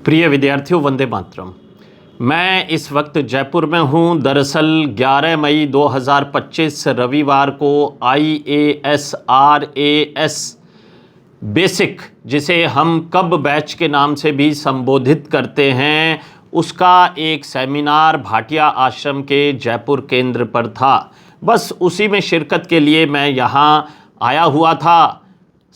प्रिय विद्यार्थियों, वंदे मातरम। मैं इस वक्त जयपुर में हूँ। दरअसल 11 मई 2025 रविवार को IAS RAS बेसिक, जिसे हम कब बैच के नाम से भी संबोधित करते हैं, उसका एक सेमिनार भाटिया आश्रम के जयपुर केंद्र पर था। बस उसी में शिरकत के लिए मैं यहाँ आया हुआ था।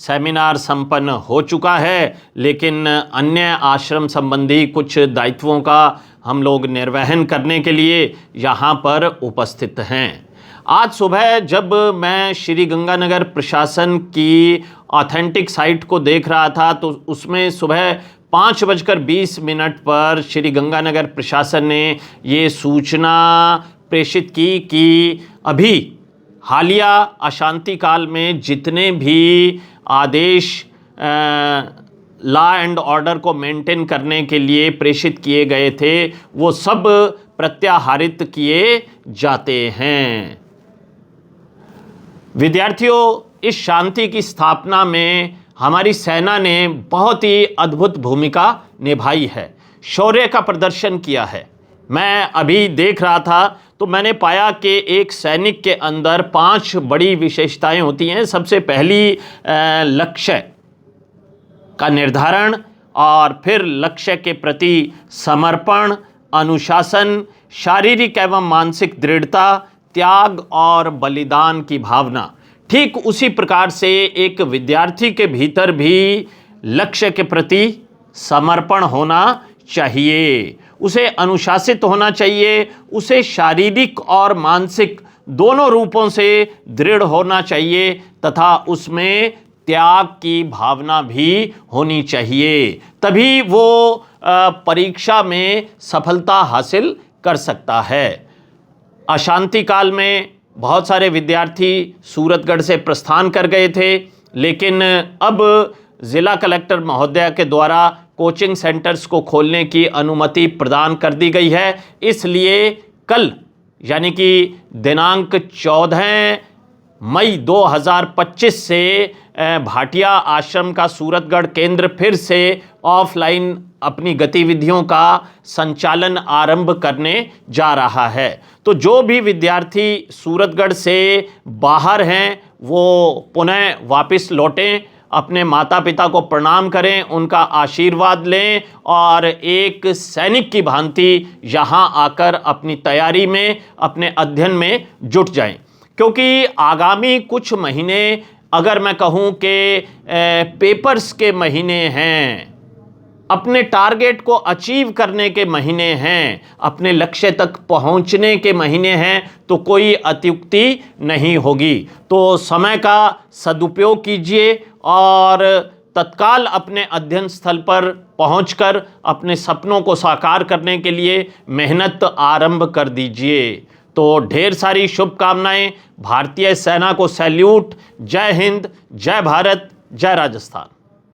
सेमिनार संपन्न हो चुका है, लेकिन अन्य आश्रम संबंधी कुछ दायित्वों का हम लोग निर्वहन करने के लिए यहाँ पर उपस्थित हैं। आज सुबह जब मैं श्री गंगानगर प्रशासन की ऑथेंटिक साइट को देख रहा था तो उसमें सुबह 5:20 पर श्री गंगानगर प्रशासन ने ये सूचना प्रेषित की कि अभी हालिया अशांति काल में जितने भी आदेश लॉ एंड ऑर्डर को मेंटेन करने के लिए प्रेषित किए गए थे वो सब प्रत्याहारित किए जाते हैं। विद्यार्थियों, इस शांति की स्थापना में हमारी सेना ने बहुत ही अद्भुत भूमिका निभाई है, शौर्य का प्रदर्शन किया है। मैं अभी देख रहा था तो मैंने पाया कि एक सैनिक के अंदर 5 बड़ी विशेषताएं होती हैं। सबसे पहली लक्ष्य का निर्धारण, और फिर लक्ष्य के प्रति समर्पण, अनुशासन, शारीरिक एवं मानसिक दृढ़ता, त्याग और बलिदान की भावना। ठीक उसी प्रकार से एक विद्यार्थी के भीतर भी लक्ष्य के प्रति समर्पण होना चाहिए, उसे अनुशासित होना चाहिए, उसे शारीरिक और मानसिक दोनों रूपों से दृढ़ होना चाहिए तथा उसमें त्याग की भावना भी होनी चाहिए। तभी वो परीक्षा में सफलता हासिल कर सकता है। अशांति काल में बहुत सारे विद्यार्थी सूरतगढ़ से प्रस्थान कर गए थे, लेकिन अब ज़िला कलेक्टर महोदय के द्वारा कोचिंग सेंटर्स को खोलने की अनुमति प्रदान कर दी गई है। इसलिए कल यानी कि दिनांक 14 मई 2025 से भाटिया आश्रम का सूरतगढ़ केंद्र फिर से ऑफलाइन अपनी गतिविधियों का संचालन आरंभ करने जा रहा है। तो जो भी विद्यार्थी सूरतगढ़ से बाहर हैं वो पुनः वापस लौटें, अपने माता पिता को प्रणाम करें, उनका आशीर्वाद लें और एक सैनिक की भांति यहाँ आकर अपनी तैयारी में, अपने अध्ययन में जुट जाएं। क्योंकि आगामी कुछ महीने, अगर मैं कहूँ कि पेपर्स के महीने हैं, अपने टारगेट को अचीव करने के महीने हैं, अपने लक्ष्य तक पहुंचने के महीने हैं, तो कोई अत्युक्ति नहीं होगी। तो समय का सदुपयोग कीजिए और तत्काल अपने अध्ययन स्थल पर पहुंचकर अपने सपनों को साकार करने के लिए मेहनत आरंभ कर दीजिए। तो ढेर सारी शुभकामनाएं। भारतीय सेना को सैल्यूट। जय हिंद, जय भारत, जय राजस्थान।